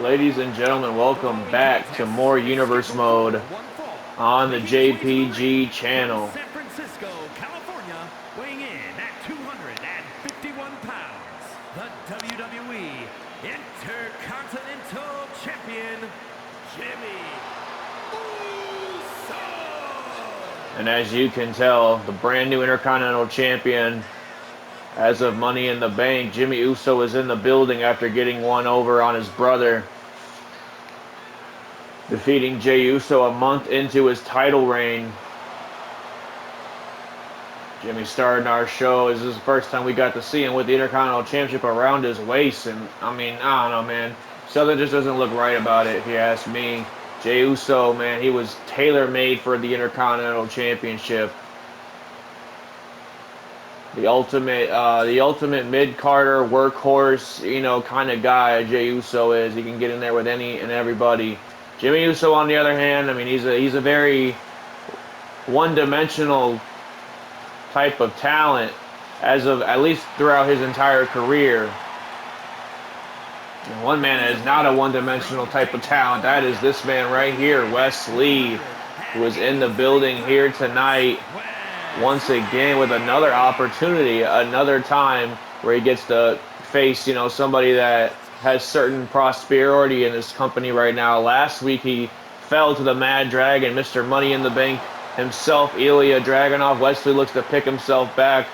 Ladies and gentlemen, welcome back to more Universe Mode on the JPG channel. San Francisco, California, weighing in at 251 pounds, the WWE Intercontinental Champion, Jimmy Uso. And as you can tell, the brand new Intercontinental Champion, as of Money in the Bank, Jimmy Uso is in the building after getting one over on his brother, defeating Jey Uso a month into his title reign. Jimmy started our show. This is the first time we got to see him with the Intercontinental Championship around his waist, and I don't know, man. Something just doesn't look right about it, if you ask me. Jey Uso, man, he was tailor-made for the Intercontinental Championship. The ultimate mid-carder, workhorse, kind of guy Jey Uso is. He can get in there with any and everybody. Jimmy Uso, on the other hand, he's a very one-dimensional type of talent, at least throughout his entire career. And one man that is not a one-dimensional type of talent. That is this man right here, Wes Lee, who is in the building here tonight. Once again with another opportunity, another time where he gets to face, somebody that has certain prosperity in his company right now. Last week he fell to the Mad Dragon, Mr. Money in the Bank himself, Ilya Dragunov. Wesley looks to pick himself back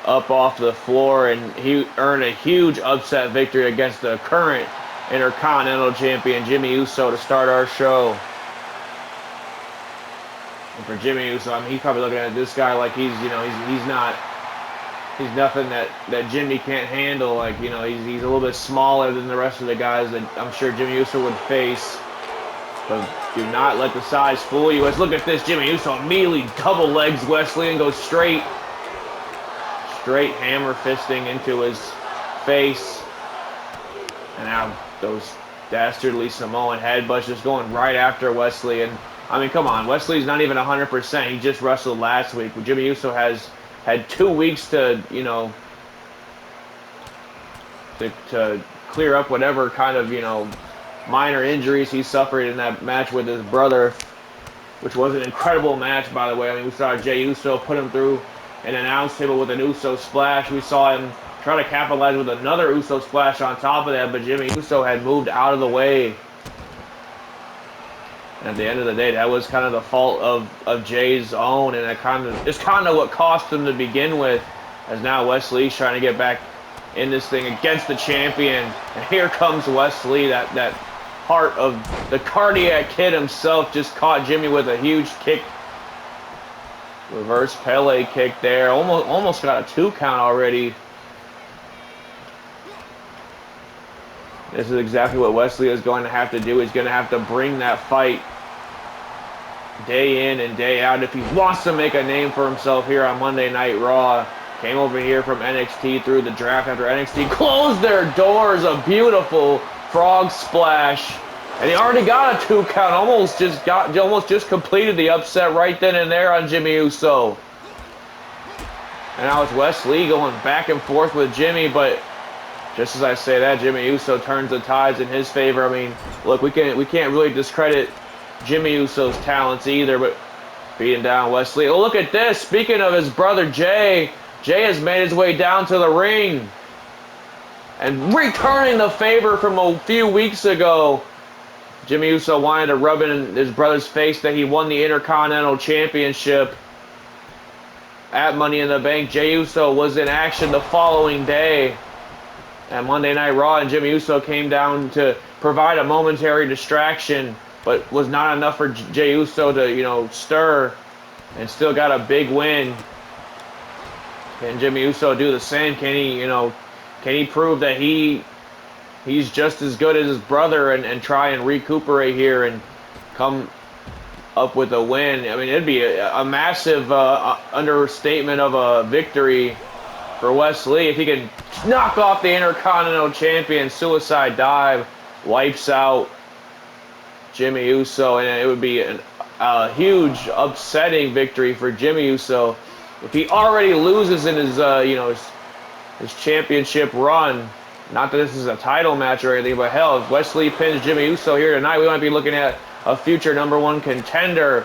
up off the floor, and he earned a huge upset victory against the current Intercontinental Champion, Jimmy Uso, to start our show. And for Jimmy Uso, he's probably looking at this guy like he's nothing that Jimmy can't handle. Like, he's a little bit smaller than the rest of the guys that I'm sure Jimmy Uso would face. But do not let the size fool you. Let's look at this. Jimmy Uso immediately double legs Wesley and goes straight hammer fisting into his face. And now those dastardly Samoan headbutts just going right after Wesley. And come on, Wesley's not even 100%. He just wrestled last week. Jimmy Uso has had 2 weeks to clear up whatever kind of, minor injuries he suffered in that match with his brother, which was an incredible match, by the way. We saw Jey Uso put him through an announce table with an Uso splash. We saw him try to capitalize with another Uso splash on top of that, but Jimmy Uso had moved out of the way. And at the end of the day, that was kind of the fault of Jay's own, and it's kind of what cost him to begin with, as now Wesley's trying to get back in this thing against the champion. And here comes Wesley, that heart of the cardiac kid himself, just caught Jimmy with a huge kick. Reverse Pele kick there. Almost got a 2 count already. This is exactly what Wesley is going to have to do. He's going to have to bring that fight day in and day out if he wants to make a name for himself here on Monday Night Raw. Came over here from NXT through the draft after NXT closed their doors. A beautiful frog splash. And he already got a 2 count. Almost just completed the upset right then and there on Jimmy Uso. And now it's Wesley going back and forth with Jimmy, but just as I say that, Jimmy Uso turns the tides in his favor. Look, we can't really discredit Jimmy Uso's talents either, but beating down Wesley. Oh, look at this. Speaking of his brother Jay has made his way down to the ring and returning the favor from a few weeks ago. Jimmy Uso wanted to rub it in his brother's face that he won the Intercontinental Championship at Money in the Bank. Jey Uso was in action the following day at Monday Night Raw, and Jimmy Uso came down to provide a momentary distraction, but was not enough for Jey Uso to, stir, and still got a big win. Can Jimmy Uso do the same? Can he prove that he's just as good as his brother and try and recuperate here and come up with a win? It'd be a massive understatement of a victory for Wesley if he can knock off the Intercontinental Champion. Suicide dive, wipes out Jimmy Uso, and it would be a huge upsetting victory for Jimmy Uso if he already loses in his his championship run. Not that this is a title match or anything, but hell, if Wesley pins Jimmy Uso here tonight, we might be looking at a future #1 contender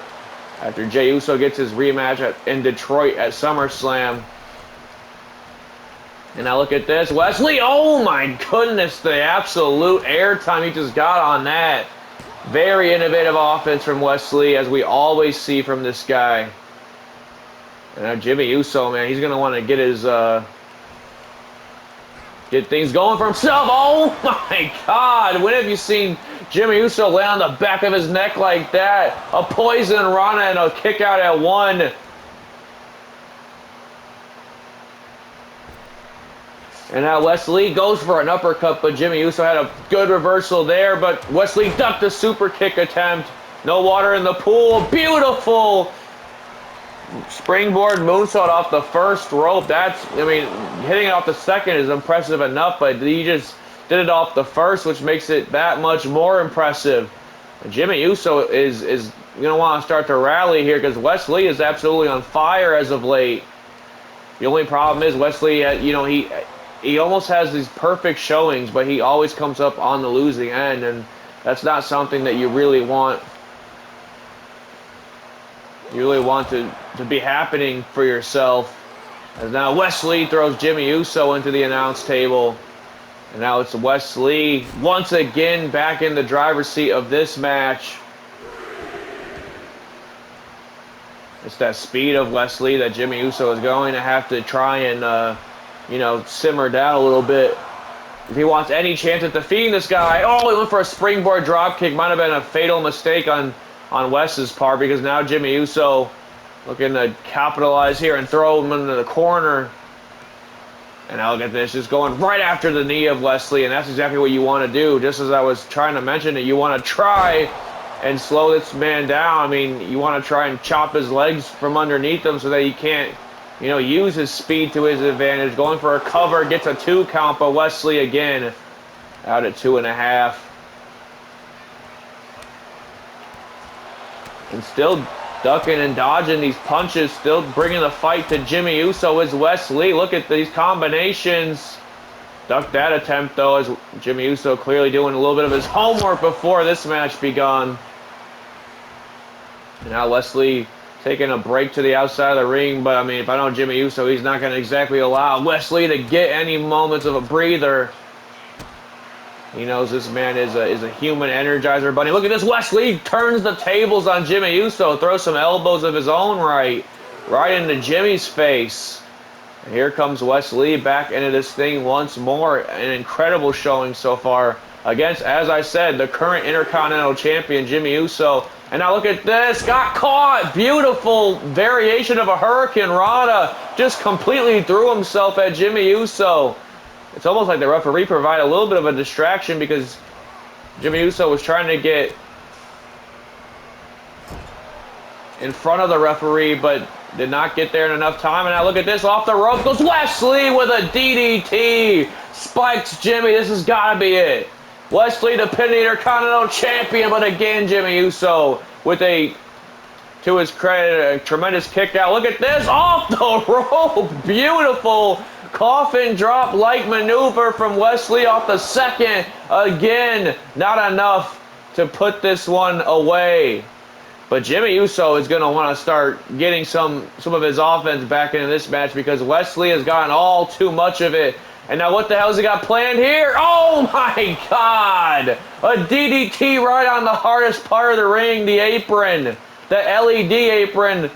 after Jey Uso gets his rematch in Detroit at SummerSlam. And now look at this. Wesley, oh my goodness, the absolute airtime he just got on that. Very innovative offense from Wesley, as we always see from this guy. And now Jimmy Uso, man, he's going to want to get his... get things going for himself. Oh my God. When have you seen Jimmy Uso lay on the back of his neck like that? A poison rana and a kick out at 1. And now Wesley goes for an uppercut, but Jimmy Uso had a good reversal there. But Wesley ducked the super kick attempt. No water in the pool. Beautiful springboard moonsault off the first rope. That's, I mean, hitting it off the second is impressive enough, but he just did it off the first, which makes it that much more impressive. And Jimmy Uso is going to want to start to rally here, because Wesley is absolutely on fire as of late. The only problem is Wesley, you know, he almost has these perfect showings, but he always comes up on the losing end, and that's not something that you really want. You really want to be happening for yourself. As now Wesley throws Jimmy Uso into the announce table. And now it's Wesley once again back in the driver's seat of this match. It's that speed of Wesley that Jimmy Uso is going to have to try and, you know, simmer down a little bit if he wants any chance at defeating this guy. Oh, he went for a springboard dropkick. Might have been a fatal mistake on Wes's part, because now Jimmy Uso looking to capitalize here and throw him into the corner. And now look at this, just going right after the knee of Wesley, and that's exactly what you want to do. Just as I was trying to mention it, you want to try and slow this man down. I mean, you want to try and chop his legs from underneath him so that he can't, you know, use his speed to his advantage. Going for a cover, gets a 2 count, but Wesley again out at 2.5. And still ducking and dodging these punches, still bringing the fight to Jimmy Uso is Wesley. Look at these combinations. Ducked that attempt, though, as Jimmy Uso clearly doing a little bit of his homework before this match begun. And now Wesley taking a break to the outside of the ring, but I mean, if I know Jimmy Uso, he's not going to exactly allow Wesley to get any moments of a breather. He knows this man is a human energizer bunny. Look at this. Wesley turns the tables on Jimmy Uso, throws some elbows of his own right into Jimmy's face. And here comes Wesley back into this thing once more. An incredible showing so far against, as I said, the current Intercontinental Champion, Jimmy Uso. And now look at this. Got caught. Beautiful variation of a Hurricane Rana. Just completely threw himself at Jimmy Uso. It's almost like the referee provided a little bit of a distraction, because Jimmy Uso was trying to get in front of the referee, but did not get there in enough time. And now look at this. Off the rope goes Wesley with a DDT. Spikes Jimmy. This has got to be it. Wesley, the pending Intercontinental Champion, but again, Jimmy Uso with a, to his credit, a tremendous kick out. Look at this. Off the rope. Beautiful coffin drop like maneuver from Wesley off the second. Again, not enough to put this one away. But Jimmy Uso is going to want to start getting some of his offense back into this match, because Wesley has gotten all too much of it. And now what the hell has he got planned here? Oh my God! A DDT right on the hardest part of the ring, the apron. The LED apron,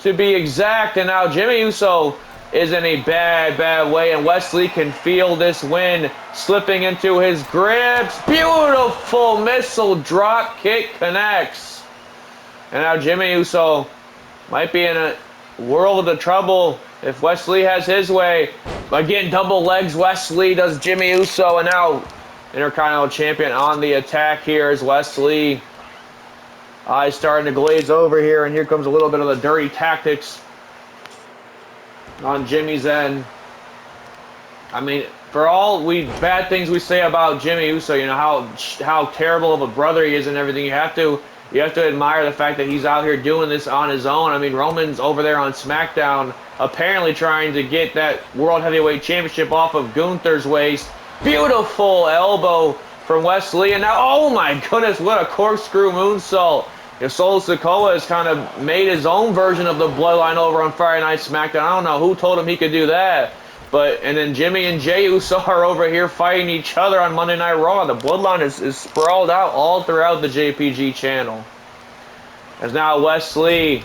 to be exact. And now Jimmy Uso is in a bad way, and Wesley can feel this win slipping into his grips. Beautiful missile drop kick connects. And now Jimmy Uso might be in a world of trouble if Wesley has his way. Again, double legs Wesley does Jimmy Uso, and now Intercontinental Champion on the attack here is Wesley. Eyes starting to glaze over here, and here comes a little bit of the dirty tactics on Jimmy's end. I mean, for all bad things we say about Jimmy Uso, you know, how terrible of a brother he is and everything, you have to admire the fact that he's out here doing this on his own. I mean, Roman's over there on SmackDown apparently trying to get that World Heavyweight Championship off of Gunther's waist. Beautiful elbow from Wes Lee, and now, oh my goodness, what a corkscrew moonsault. Solo Sikoa has kind of made his own version of the Bloodline over on Friday Night SmackDown. I don't know who told him he could do that. And then Jimmy and Jey Uso are over here fighting each other on Monday Night Raw. The Bloodline is sprawled out all throughout the JPG channel. As now Wes Lee,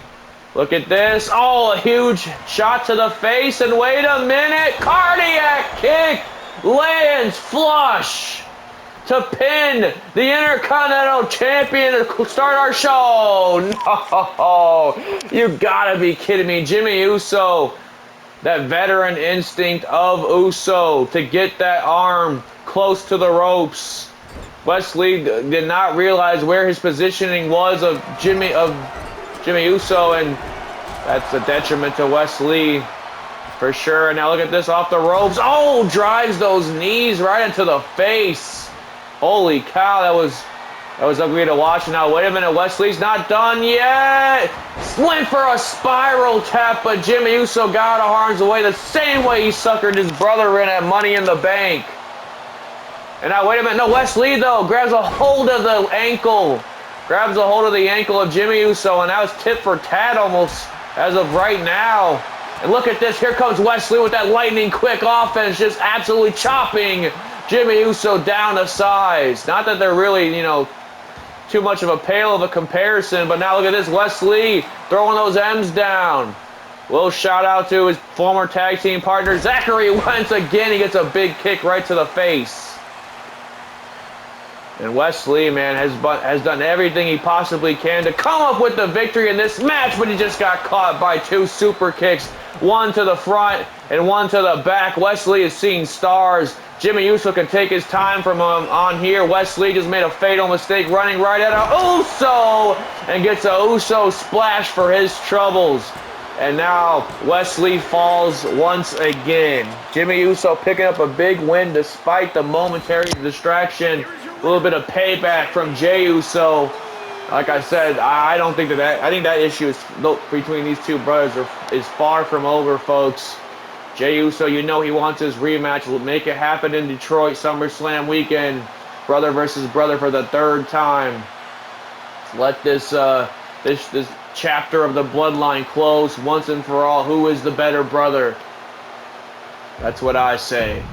look at this. Oh, a huge shot to the face, and wait a minute. Cardiac kick lands flush to pin the Intercontinental Champion to start our show. No, you gotta be kidding me. Jimmy Uso, that veteran instinct of Uso to get that arm close to the ropes. Wes Lee did not realize where his positioning was of Jimmy Uso, and that's a detriment to Wes Lee for sure. And now look at this off the ropes. Oh, drives those knees right into the face. Holy cow, that was ugly to watch. Now wait a minute, Wes Lee's not done yet. Went for a spiral tap, but Jimmy Uso got out of harm's way the same way he suckered his brother in at Money in the Bank. And now wait a minute, no, Wes Lee though grabs a hold of the ankle. Grabs a hold of the ankle of Jimmy Uso, and now it's tit for tat almost as of right now. And look at this, here comes Wes Lee with that lightning quick offense, just absolutely chopping Jimmy Uso down to size. Not that they're really, too much of a pale of a comparison, but now look at this, Wes Lee throwing those M's down. Little shout out to his former tag team partner, Zachary Wentz again. He gets a big kick right to the face. And Wes Lee, man, has done everything he possibly can to come up with the victory in this match, but he just got caught by two super kicks, one to the front and one to the back. Wes Lee is seeing stars. Jimmy Uso can take his time from him on here. Wes Lee just made a fatal mistake running right at a Uso and gets a Uso splash for his troubles. And now Wes Lee falls once again. Jimmy Uso picking up a big win despite the momentary distraction. A little bit of payback from Jey Uso. Like I said, I don't think I think that issue is between these two brothers is far from over, folks. Jey Uso, he wants his rematch. We'll make it happen in Detroit Summerslam weekend. Brother versus brother for the third time. Let this this chapter of the bloodline close once and for all. Who is the better brother? That's what I say.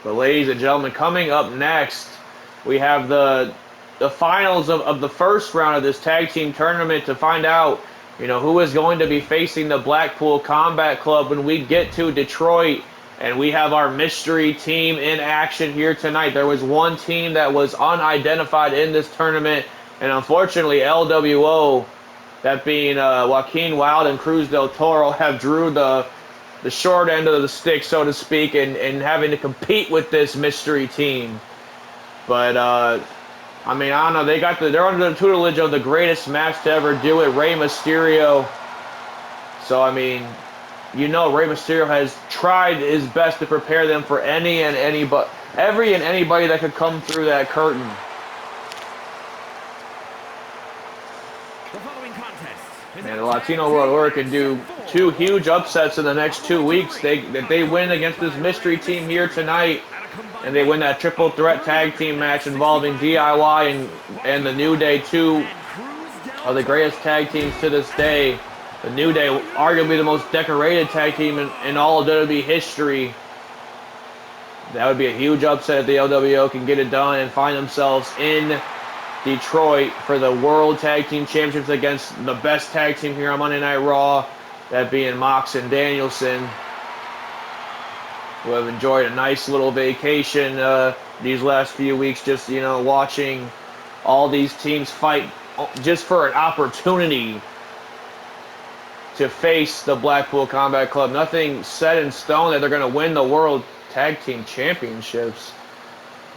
But ladies and gentlemen, coming up next, we have the finals of the first round of this tag team tournament to find out, who is going to be facing the Blackpool Combat Club when we get to Detroit. And we have our mystery team in action here tonight. There was one team that was unidentified in this tournament, and unfortunately LWO, that being Joaquin Wilde and Cruz del Toro, have drew the short end of the stick, so to speak, and having to compete with this mystery team. But I don't know. They're under the tutelage of the greatest match to ever do it, Rey Mysterio. So Rey Mysterio has tried his best to prepare them for every and anybody that could come through that curtain. And the Latino World Order can do two huge upsets in the next 2 weeks. They win against this mystery team here tonight, and they win that triple threat tag team match involving DIY and the New Day, two of the greatest tag teams to this day. The New Day, arguably the most decorated tag team in all of WWE history. That would be a huge upset if the LWO can get it done and find themselves in Detroit for the World Tag Team Championships against the best tag team here on Monday Night Raw, that being Mox and Danielson, who have enjoyed a nice little vacation these last few weeks, just, watching all these teams fight just for an opportunity to face the Blackpool Combat Club. Nothing set in stone that they're going to win the World Tag Team Championships.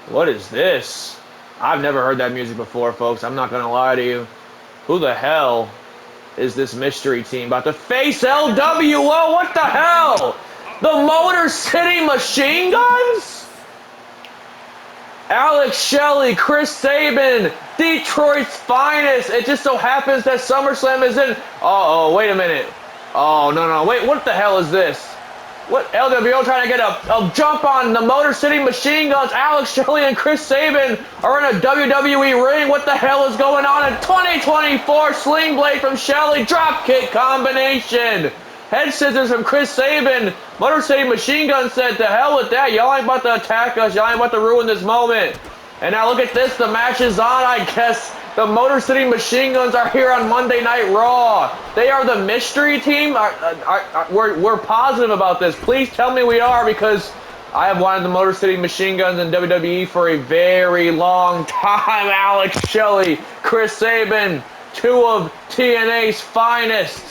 What is this? I've never heard that music before, folks. I'm not going to lie to you. Who the hell is this mystery team about to face LWO? What the hell? The Motor City Machine Guns? Alex Shelley, Chris Sabin, Detroit's finest. It just so happens that SummerSlam is in... Uh-oh, wait a minute. Oh, no. Wait, what the hell is this? What? LWO trying to get a jump on the Motor City Machine Guns. Alex Shelley and Chris Sabin are in a WWE ring. What the hell is going on in 2024? Sling Blade from Shelley. Dropkick combination. Head scissors from Chris Sabin. Motor City Machine Gun said, to hell with that. Y'all ain't about to attack us. Y'all ain't about to ruin this moment. And now look at this. The match is on, I guess. The Motor City Machine Guns are here on Monday Night Raw. They are the mystery team. We're positive about this. Please tell me we are, because I have wanted the Motor City Machine Guns in WWE for a very long time. Alex Shelley, Chris Sabin, two of TNA's finest.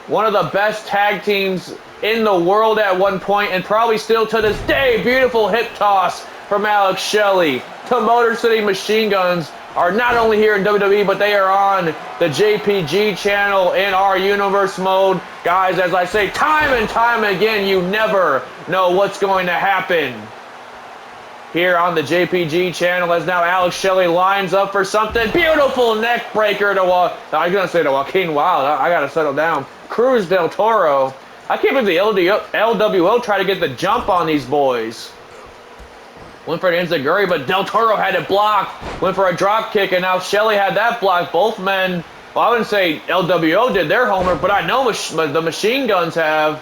One of the best tag teams in the world at one point, and probably still to this day. Beautiful hip toss from Alex Shelley. The Motor City Machine Guns are not only here in WWE, but they are on the JPG channel in our universe mode. Guys, as I say time and time again, you never know what's going to happen here on the JPG channel, as now Alex Shelley lines up for something. Beautiful neck breaker to I was going to say to Joaquin Wilde. I got to settle down. Cruz Del Toro. I can't believe the LWO tried to get the jump on these boys. Went for an enziguri, but Del Toro had it blocked. Went for a drop kick, and now Shelley had that blocked. Both men, well, I wouldn't say LWO did their homework, but I know the Machine Guns have.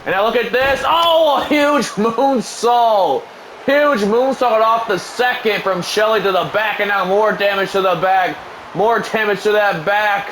And now look at this. Oh, a huge moonsault. Huge moonsault off the second from Shelley to the back, and now more damage to the back. More damage to that back.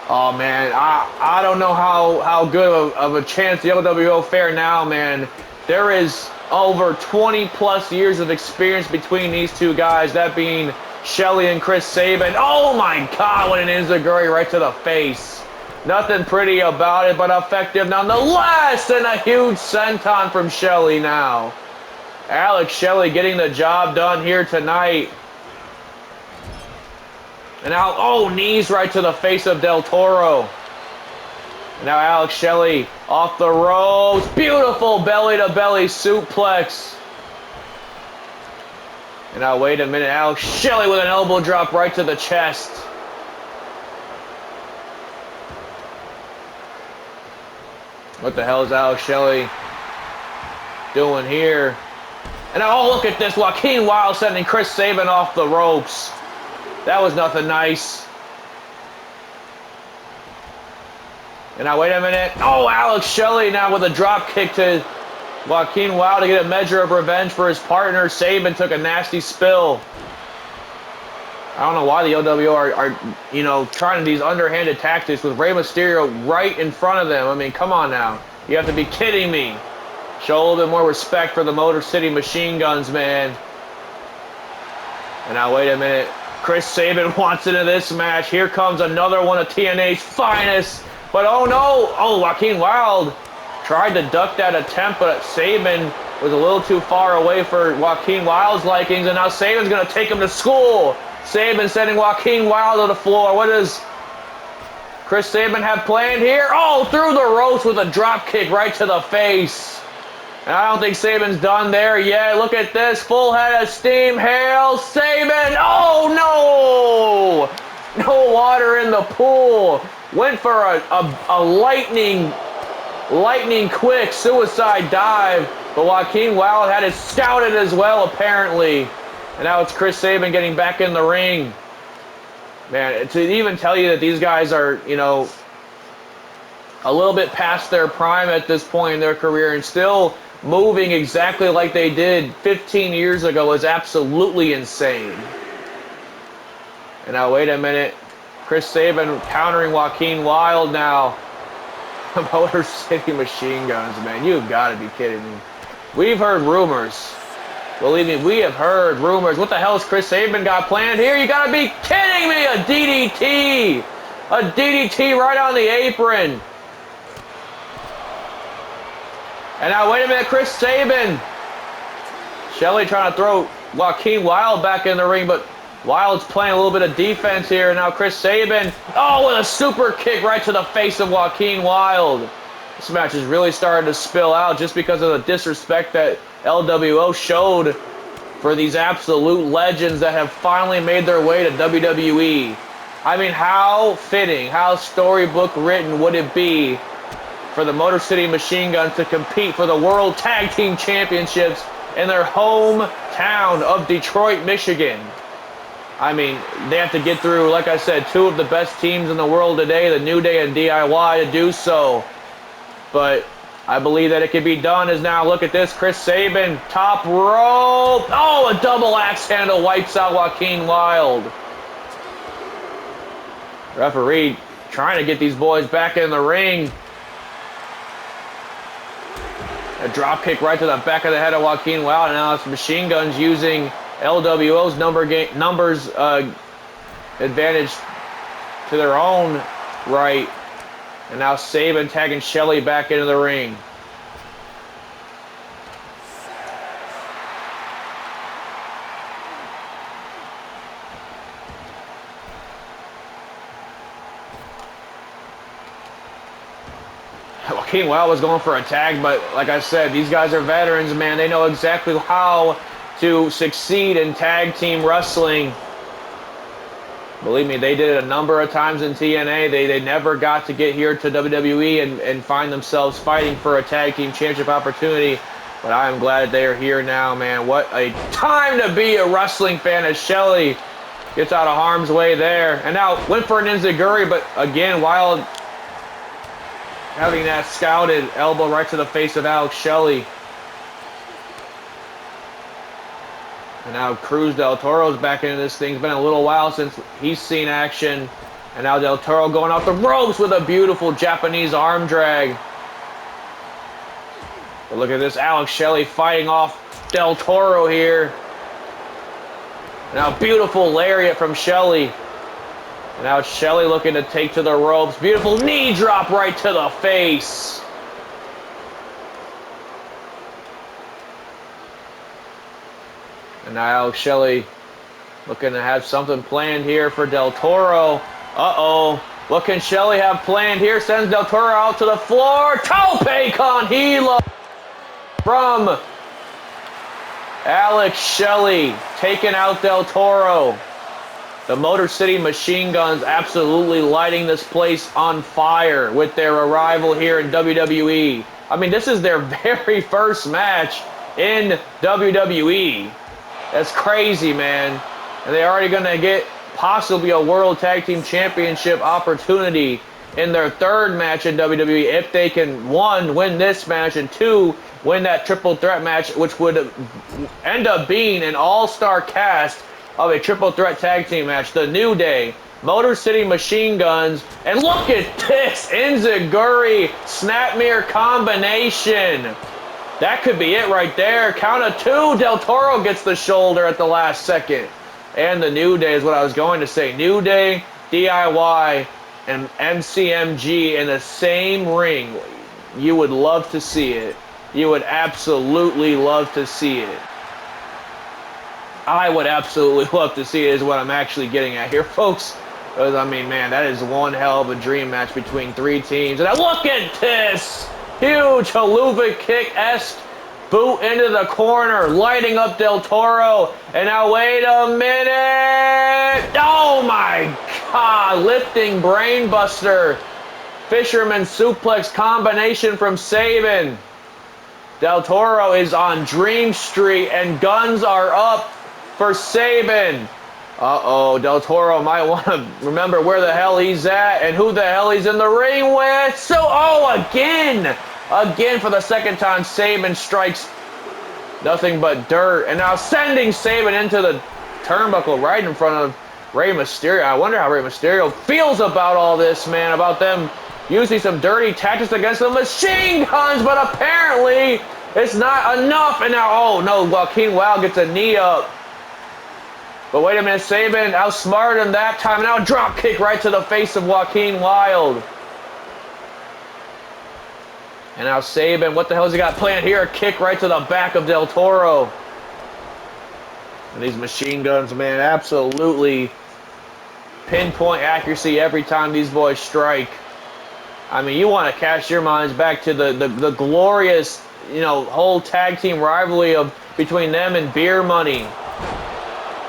Oh, man, I don't know how good of a chance the LWO fare now, man. There is over 20-plus years of experience between these two guys, that being Shelley and Chris Sabin. Oh, my God, what an enziguri right to the face. Nothing pretty about it, but effective nonetheless, and a huge senton from Shelley now. Alex Shelley getting the job done here tonight. And now, oh, knees right to the face of Del Toro. And now Alex Shelley off the ropes. Beautiful belly-to-belly suplex. And now, wait a minute. Alex Shelley with an elbow drop right to the chest. What the hell is Alex Shelley doing here? And now, oh, look at this. Joaquin Wilde sending Chris Sabin off the ropes. That was nothing nice. And now, wait a minute. Oh, Alex Shelley now with a drop kick to Joaquin Wilde to get a measure of revenge for his partner. Sabin took a nasty spill. I don't know why the LWO are trying these underhanded tactics with Rey Mysterio right in front of them. I mean, come on now. You have to be kidding me. Show a little bit more respect for the Motor City Machine Guns, man. And now, wait a minute. Chris Sabin wants into this match. Here comes another one of TNA's finest. But oh no! Oh, Joaquin Wilde tried to duck that attempt, but Sabin was a little too far away for Joaquin Wilde's likings, and now Sabin's going to take him to school. Sabin sending Joaquin Wilde to the floor. What does Chris Sabin have planned here? Oh, through the ropes with a drop kick right to the face. And I don't think Sabin's done there yet. Look at this. Full head of steam. Hail Sabin. Oh, no. No water in the pool. Went for a lightning quick suicide dive. But Joaquin Wilde had it scouted as well, apparently. And now it's Chris Sabin getting back in the ring. Man, to even tell you that these guys are, a little bit past their prime at this point in their career and still moving exactly like they did 15 years ago is absolutely insane. And now, wait a minute. Chris Sabin countering Joaquin Wilde now. Motor City Machine Guns, man. You've got to be kidding me. We've heard rumors. Believe me, we have heard rumors. What the hell has Chris Sabin got planned here? You got to be kidding me. A DDT. A DDT right on the apron. And now, wait a minute, Chris Sabin. Shelley trying to throw Joaquin Wilde back in the ring, but Wilde's playing a little bit of defense here. And now Chris Sabin, oh, with a super kick right to the face of Joaquin Wilde. This match is really starting to spill out just because of the disrespect that LWO showed for these absolute legends that have finally made their way to WWE. I mean, how fitting, how storybook written would it be for the Motor City Machine Guns to compete for the World Tag Team Championships in their hometown of Detroit, Michigan? I mean, they have to get through, like I said, two of the best teams in the world today, the New Day and DIY, to do so. But I believe that it can be done. As now, look at this, Chris Sabin, top rope. Oh, a double axe handle wipes out Joaquin Wilde. Referee trying to get these boys back in the ring. A drop kick right to the back of the head of Joaquin Wilde. And now it's Machine Guns using LWO's numbers advantage to their own right. And now Sabin tagging Shelley back into the ring. Joaquin Wilde was going for a tag, but like I said, these guys are veterans, man. They know exactly how to succeed in tag team wrestling. Believe me, they did it a number of times in TNA. They never got to get here to WWE and find themselves fighting for a tag team championship opportunity. But I am glad that they are here now, man. What a time to be a wrestling fan as Shelley gets out of harm's way there. And now went for an enziguri, but again, Wilde having that scouted elbow right to the face of Alex Shelley. And now Cruz Del Toro's back into this thing. It's been a little while since he's seen action. And now Del Toro going off the ropes with a beautiful Japanese arm drag. But look at this, Alex Shelley fighting off Del Toro here. And now beautiful lariat from Shelley. And now it's Shelley looking to take to the ropes. Beautiful knee drop right to the face. And now Alex Shelley looking to have something planned here for Del Toro. Uh-oh. What can Shelley have planned here? Sends Del Toro out to the floor. Tope con Hilo from Alex Shelley, taking out Del Toro. The Motor City Machine Guns absolutely lighting this place on fire with their arrival here in WWE. I mean, this is their very first match in WWE. That's crazy, man. And they're already going to get possibly a World Tag Team Championship opportunity in their third match in WWE if they can, one, win this match, and two, win that triple threat match, which would end up being an all-star cast of a triple threat tag team match. The New Day, Motor City Machine Guns, and look at this enziguri snapmere combination. That could be it right there. Count of two. Del Toro gets the shoulder at the last second. And the New Day is what I was going to say. New Day, DIY, and MCMG in the same ring. You would love to see it. You would absolutely love to see it. I would absolutely love to see it is what I'm actually getting at here, folks. Because, I mean, man, that is one hell of a dream match between three teams. And look at this! Huge haluva kick-esque boot into the corner, lighting up Del Toro. And now, wait a minute! Oh, my God! Lifting brainbuster. Fisherman suplex combination from Sabin. Del Toro is on Dream Street, and guns are up for Sabin. Uh-oh, Del Toro might want to remember where the hell he's at and who the hell he's in the ring with. So, again for the second time, Sabin strikes nothing but dirt. And now sending Sabin into the turnbuckle right in front of Rey Mysterio. I wonder how Rey Mysterio feels about all this, man, about them using some dirty tactics against the Machine Guns, but apparently it's not enough. And now, oh no, Joaquin Wilde gets a knee up. But wait a minute, Sabin outsmarted him that time. Now a drop kick right to the face of Joaquin Wilde. And now Sabin, what the hell has he got planned here? A kick right to the back of Del Toro. And these Machine Guns, man, absolutely pinpoint accuracy every time these boys strike. I mean, you want to cast your minds back to the glorious, whole tag team rivalry between them and Beer Money.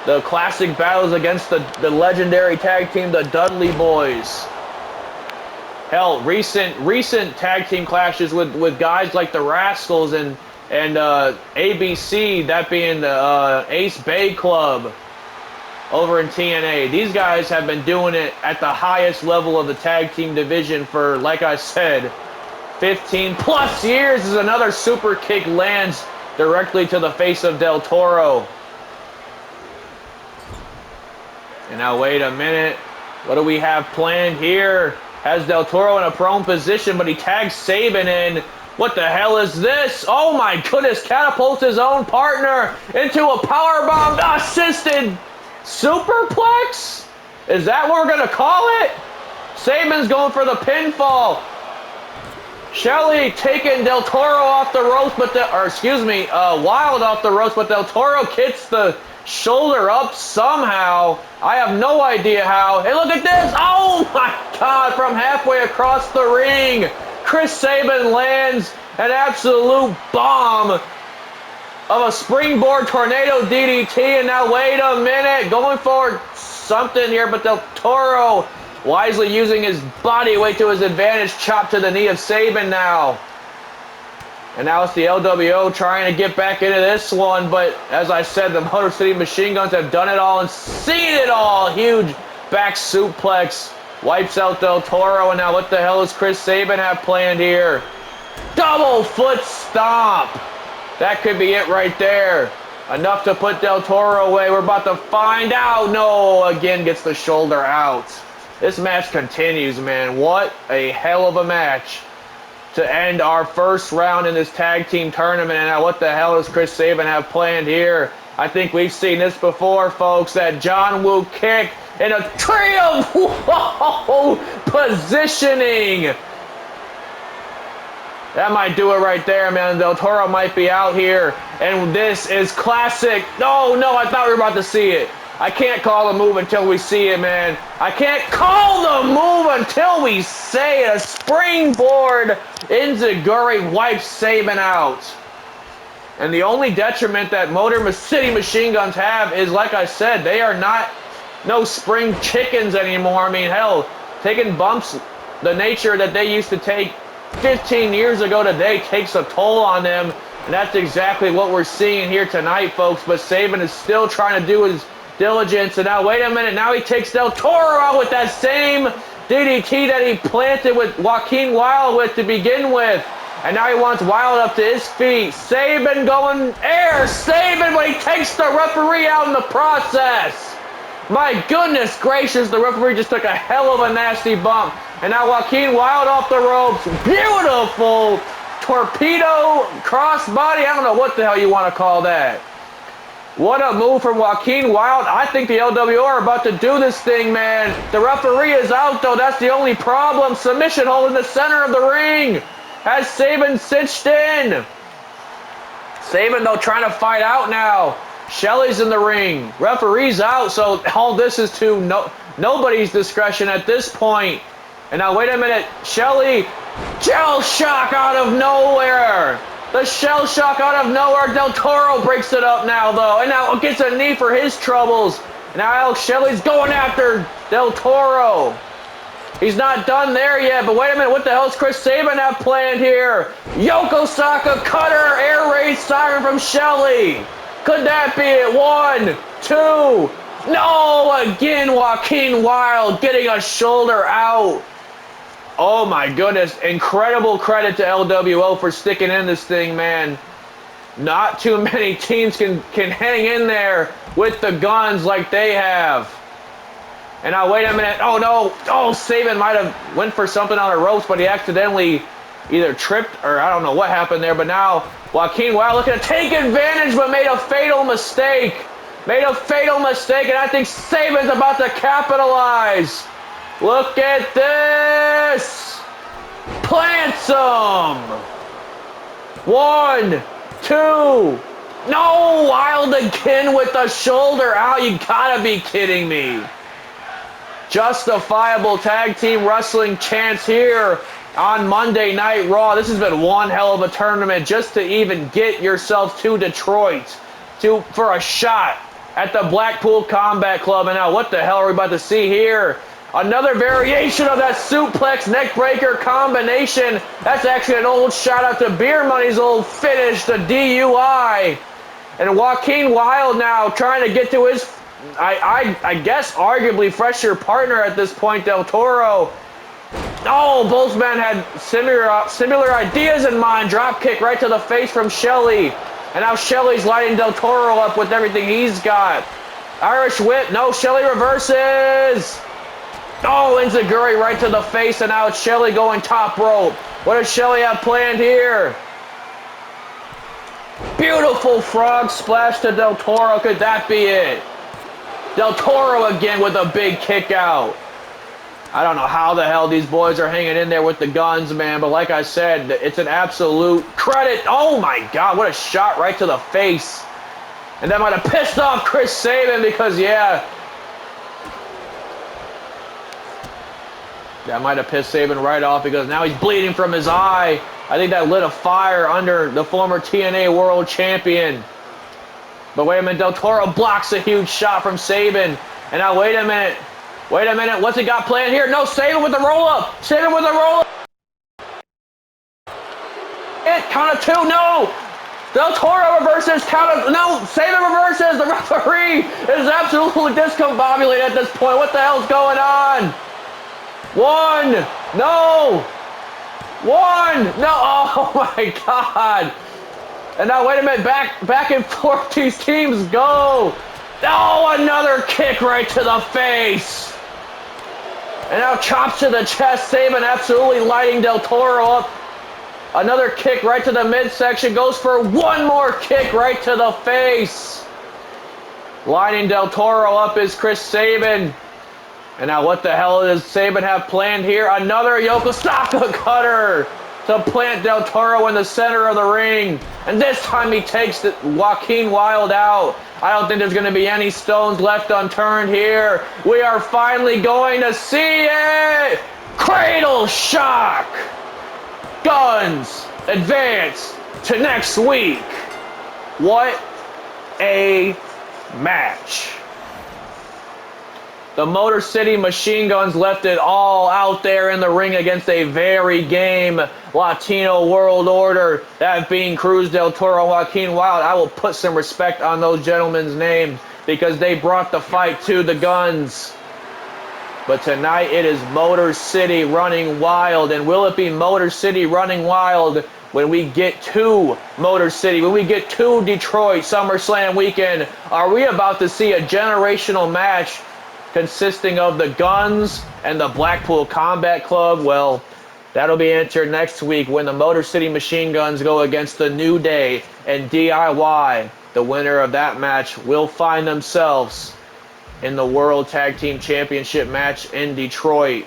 the classic battles against the legendary tag team, the Dudley Boys. Hell, recent tag team clashes with guys like the Rascals and ABC, that being the Ace Bay Club over in TNA. These guys have been doing it at the highest level of the tag team division for, like I said, 15 plus years. As another super kick lands directly to the face of Del Toro. And now wait a minute. What do we have planned here? Has Del Toro in a prone position, but he tags Sabin in. What the hell is this? Oh my goodness, catapults his own partner into a powerbomb assisted superplex? Is that what we're gonna call it? Sabin's going for the pinfall. Shelley taking Del Toro off the ropes, but Wild off the ropes, but Del Toro gets the shoulder up somehow. I have no idea how. Hey, look at this. Oh my God, from halfway across the ring, Chris Sabin lands an absolute bomb of a springboard tornado DDT. And now wait a minute, going for something here, but Del Toro wisely using his body weight to his advantage, chop to the knee of Sabin now. And now it's the LWO trying to get back into this one, but as I said, the Motor City Machine Guns have done it all and seen it all. Huge back suplex, wipes out Del Toro, and now what the hell does Chris Sabin have planned here? Double foot stomp. That could be it right there. Enough to put Del Toro away. We're about to find out. No, again gets the shoulder out. This match continues, man. What a hell of a match to end our first round in this tag team tournament. And now what the hell does Chris Sabin have planned here? I think we've seen this before, folks. That John Woo kick in a tree of positioning. That might do it right there, man. Del Toro might be out here. And this is classic. No, I thought we were about to see it. I can't call the move until we see it, man. I can't call the move until we say it. A springboard Enziguri wipes Sabin out. And the only detriment that Motor City Machine Guns have is, like I said, they are not no spring chickens anymore. I mean, hell, taking bumps, the nature that they used to take 15 years ago today takes a toll on them. And that's exactly what we're seeing here tonight, folks. But Sabin is still trying to do his diligence. And now wait a minute, now he takes Del Toro out with that same DDT that he planted with Joaquin Wilde with to begin with. And now he wants Wilde up to his feet. Sabin going air, Sabin, but he takes the referee out in the process. My goodness gracious, the referee just took a hell of a nasty bump. And now Joaquin Wilde off the ropes. Beautiful torpedo crossbody. I don't know what the hell you want to call that. What a move from Joaquin Wilde. I think the LWO are about to do this thing, man. The referee is out, though. That's the only problem. Submission hold in the center of the ring. Has Sabin cinched in. Sabin, though, trying to fight out now. Shelley's in the ring. Referee's out, so all this is to nobody's discretion at this point. And now, wait a minute. Shelley, shell shock out of nowhere. The shell shock out of nowhere. Del Toro breaks it up now, though. And now gets a knee for his troubles. And now Alex Shelley's going after Del Toro. He's not done there yet, but wait a minute. What the hell does Chris Sabin have planned here? Yokosaka cutter, air raid siren from Shelley. Could that be it? 1, 2. No, again, Joaquin Wilde getting a shoulder out. Oh my goodness, incredible credit to LWO for sticking in this thing, man. Not too many teams can hang in there with the guns like they have. And now wait a minute, oh no, oh, Sabin might have went for something on the ropes, but he accidentally either tripped or I don't know what happened there, but now Joaquin Wilde looking to take advantage but made a fatal mistake. Made a fatal mistake, and I think Sabin's about to capitalize. Look at this! Plants him! 1, 2. No! Wilde again with the shoulder out. You gotta be kidding me. Justifiable tag team wrestling chance here on Monday Night Raw. This has been one hell of a tournament just to even get yourself to Detroit for a shot at the Blackpool Combat Club. And now what the hell are we about to see here? Another variation of that suplex neckbreaker combination. That's actually an old shout out to Beer Money's old finish, the DUI. And Joaquin Wilde now trying to get to his, I guess, arguably fresher partner at this point, Del Toro. Oh, both men had similar ideas in mind. Drop kick right to the face from Shelley. And now Shelley's lighting Del Toro up with everything he's got. Irish whip. No, Shelley reverses. Oh, Enziguri right to the face, and now it's Shelley going top rope. What does Shelley have planned here? Beautiful frog splash to Del Toro. Could that be it? Del Toro again with a big kick out. I don't know how the hell these boys are hanging in there with the guns, man. But like I said, it's an absolute credit. Oh, my God. What a shot right to the face. And that might have pissed off Chris Sabin because, yeah. That might have pissed Sabin right off because now he's bleeding from his eye. I think that lit a fire under the former TNA World Champion. But wait a minute. Del Toro blocks a huge shot from Sabin. And now wait a minute. Wait a minute, what's he got planned here? No, Sabin with the roll-up! Sabin with the roll-up! Count of two, no! Del Toro reverses, no! Sabin reverses, the referee is absolutely discombobulated at this point. What the hell's going on? One, no! One, no, oh my God! And now wait a minute, back and forth these teams go! Oh, another kick right to the face! And now chops to the chest. Sabin absolutely lighting Del Toro up. Another kick right to the midsection. Goes for one more kick right to the face. Lining Del Toro up is Chris Sabin. And now what the hell does Sabin have planned here? Another Yokosuka cutter to plant Del Toro in the center of the ring. And this time he takes Joaquin Wilde out. I don't think there's going to be any stones left unturned here. We are finally going to see it. Cradle shock. Guns advance to next week. What a match. The Motor City Machine Guns left it all out there in the ring against a very game Latino World Order, that being Cruz Del Toro and Joaquin Wilde. I will put some respect on those gentlemen's names because they brought the fight to the Guns. But tonight it is Motor City running wild. And will it be Motor City running wild when we get to Motor City, when we get to Detroit Summerslam weekend? Are we about to see a generational match consisting of the Guns and the Blackpool Combat Club? Well, that'll be answered next week when the Motor City Machine Guns go against the New Day and DIY. The winner of that match will find themselves in the World Tag Team Championship match in Detroit.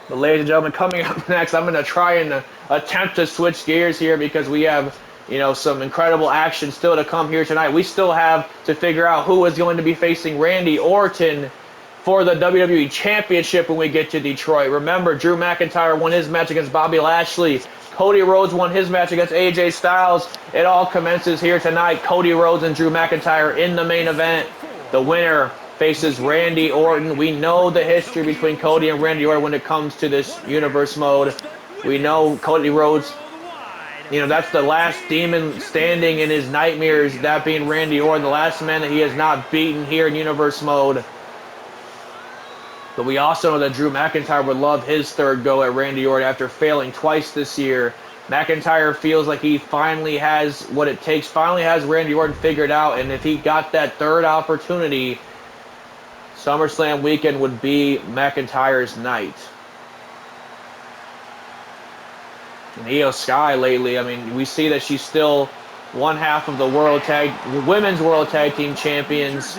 But ladies and gentlemen, coming up next, I'm going to try and attempt to switch gears here because we have some incredible action still to come here tonight. We still have to figure out who is going to be facing Randy Orton for the WWE Championship when we get to Detroit. Remember, Drew McIntyre won his match against Bobby Lashley. Cody Rhodes won his match against AJ Styles. It all commences here tonight. Cody Rhodes and Drew McIntyre in the main event. The winner faces Randy Orton. We know the history between Cody and Randy Orton when it comes to this universe mode. We know Cody Rhodes, that's the last demon standing in his nightmares, that being Randy Orton, the last man that he has not beaten here in universe mode. But we also know that Drew McIntyre would love his third go at Randy Orton after failing twice this year. McIntyre feels like he finally has what it takes, finally has Randy Orton figured out, and if he got that third opportunity, SummerSlam weekend would be McIntyre's night. And Iyo Sky lately, we see that she's still one half of the Women's World Tag Team Champions.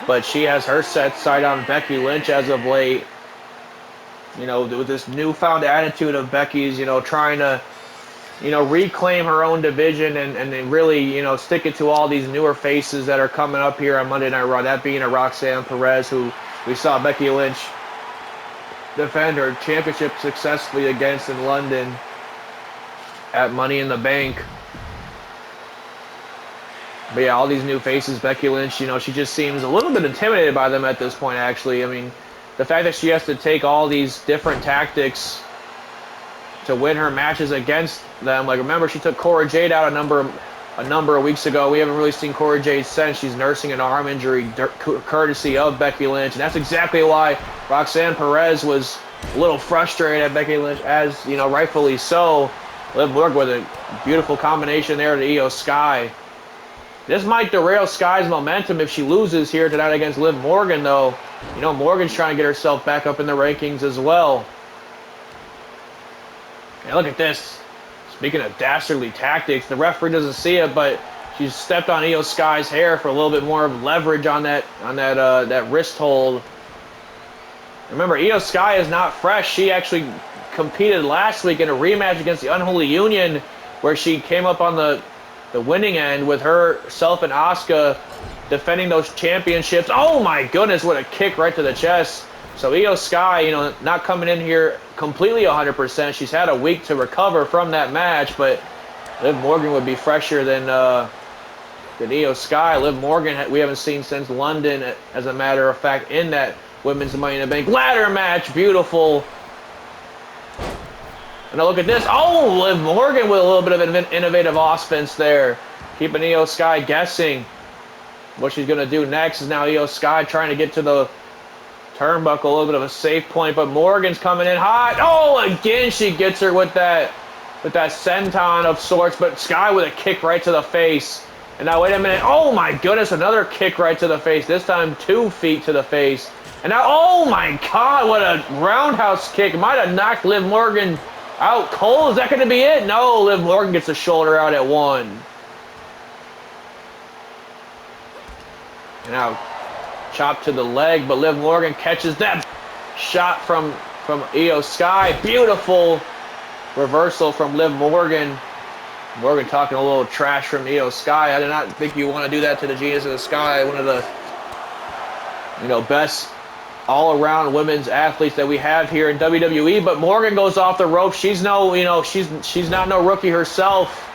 But she has her sight on Becky Lynch as of late. With this newfound attitude of Becky's, trying to, reclaim her own division and really, stick it to all these newer faces that are coming up here on Monday Night Raw. That being a Roxanne Perez, who we saw Becky Lynch defend her championship successfully against in London at Money in the Bank. But yeah, all these new faces, Becky Lynch, you know, she just seems a little bit intimidated by them at this point, actually. I mean, the fact that she has to take all these different tactics to win her matches against them. Like, remember, she took Cora Jade out a number of weeks ago. We haven't really seen Cora Jade since. She's nursing an arm injury courtesy of Becky Lynch. And that's exactly why Roxanne Perez was a little frustrated at Becky Lynch, as, you know, rightfully so. Liv Morgan with a beautiful combination there to Iyo Sky. This might derail Sky's momentum if she loses here tonight against Liv Morgan, though. You know, Morgan's trying to get herself back up in the rankings as well. And look at this. Speaking of dastardly tactics, the referee doesn't see it, but she's stepped on Iyo Sky's hair for a little bit more of leverage on that wrist hold. Remember, Iyo Sky is not fresh. She actually competed last week in a rematch against the Unholy Union, where she came up on the winning end with herself and Asuka defending those championships. Oh my goodness, what a kick right to the chest. So Iyo Sky, you know, not coming in here completely 100%. She's had a week to recover from that match, but Liv Morgan would be fresher than Iyo Sky. Liv Morgan, we haven't seen since London, as a matter of fact, in that Women's Money in the Bank ladder match. Beautiful. And now look at this. Oh, Liv Morgan with a little bit of an innovative offense there. Keeping Iyo Sky guessing what she's going to do next. Is now Iyo Sky trying to get to the turnbuckle, a little bit of a safe point, but Morgan's coming in hot. Oh, again she gets her with that senton of sorts, but Sky with a kick right to the face. And now wait a minute. Oh my goodness, another kick right to the face. This time 2 feet to the face. And now, oh my God, what a roundhouse kick. Might have knocked Liv Morgan out cold. Is that going to be it? No, Liv Morgan gets the shoulder out at 1. And now chop to the leg, but Liv Morgan catches that shot from Iyo Sky. Beautiful reversal from Liv Morgan. Morgan talking a little trash from Iyo Sky. I do not think you want to do that to the Genius of the Sky, one of the, you know, best all-around women's athletes that we have here in WWE. But Morgan goes off the rope. She's no, you know, she's not no rookie herself.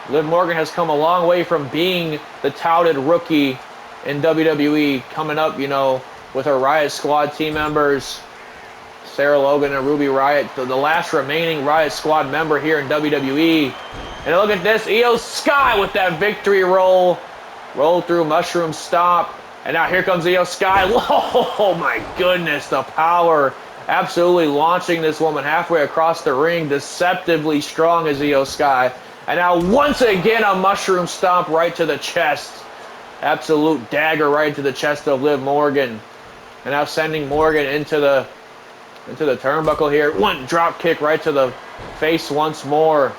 Liv Morgan has come a long way from being the touted rookie in WWE, coming up, you know, with her Riot Squad team members, Sarah Logan and Ruby Riot, the last remaining Riot Squad member here in WWE. And look at this, Iyo Sky with that victory roll through mushroom stomp. And now here comes Iyo Sky. Whoa, my goodness, the power. Absolutely launching this woman halfway across the ring. Deceptively strong as Iyo Sky. And now once again a mushroom stomp right to the chest. Absolute dagger right into the chest of Liv Morgan. And now sending Morgan into the turnbuckle here. One drop kick right to the face once more.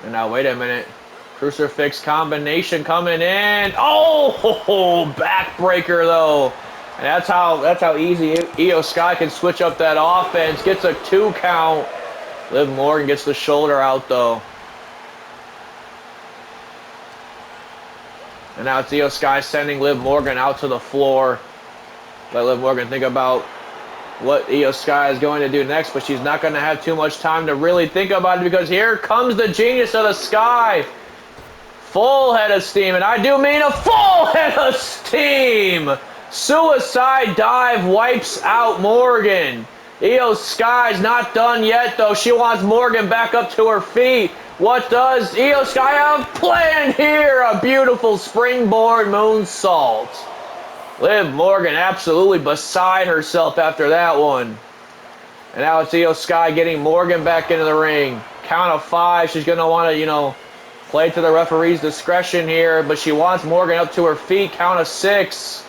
And now wait a minute. Crucifix combination coming in. Oh, backbreaker though. And that's how easy Iyo Sky can switch up that offense. Gets a 2 count. Liv Morgan gets the shoulder out though. And now it's Iyo Sky sending Liv Morgan out to the floor. Let Liv Morgan think about what Iyo Sky is going to do next, but she's not going to have too much time to really think about it, because here comes the Genius of the Sky. Full head of steam, and I do mean a full head of steam. Suicide dive wipes out Morgan. Iyo Sky's not done yet, though. She wants Morgan back up to her feet. What does Iyo Sky have planned here? A beautiful springboard moonsault. Liv Morgan absolutely beside herself after that one. And now it's Iyo Sky getting Morgan back into the ring. Count of 5. She's going to want to, you know, play to the referee's discretion here, but she wants Morgan up to her feet. Count of 6.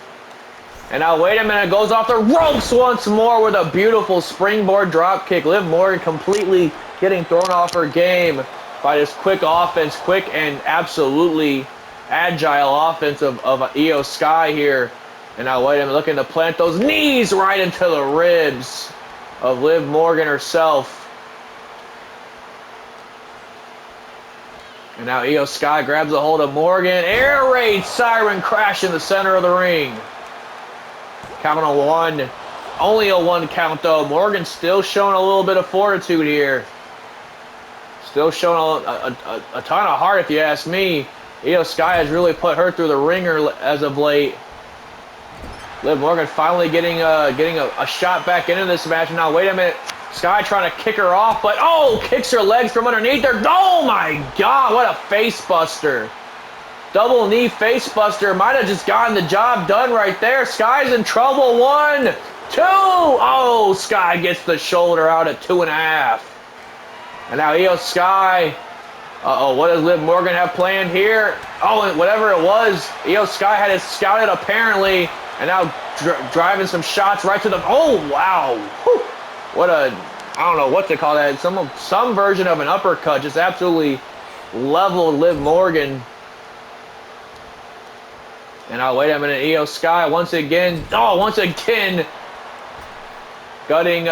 And now wait a minute, goes off the ropes once more with a beautiful springboard drop kick. Liv Morgan completely getting thrown off her game by this quick offense, quick and absolutely agile offense of Iyo Sky here. And now wait a minute, looking to plant those knees right into the ribs of Liv Morgan herself. And now Iyo Sky grabs a hold of Morgan. Air raid siren crash in the center of the ring. Count on 1. Only a 1 count though. Morgan still showing a little bit of fortitude here. Still showing a ton of heart, if you ask me. Iyo Sky has really put her through the ringer as of late. Liv Morgan finally getting a shot back into this match. Now, wait a minute. Sky trying to kick her off, but kicks her legs from underneath her. Oh my God, what a face buster. Double knee face buster. Might have just gotten the job done right there. Sky's in trouble. 1, 2. Oh, Sky gets the shoulder out at 2.5. And now Iyo Sky. What does Liv Morgan have planned here? And whatever it was, Iyo Sky had it scouted apparently. And now driving some shots right to the... Oh, wow. Whew. What a... I don't know what to call that. Some version of an uppercut. Just absolutely leveled Liv Morgan. And now, wait a minute. Iyo Sky once again... gutting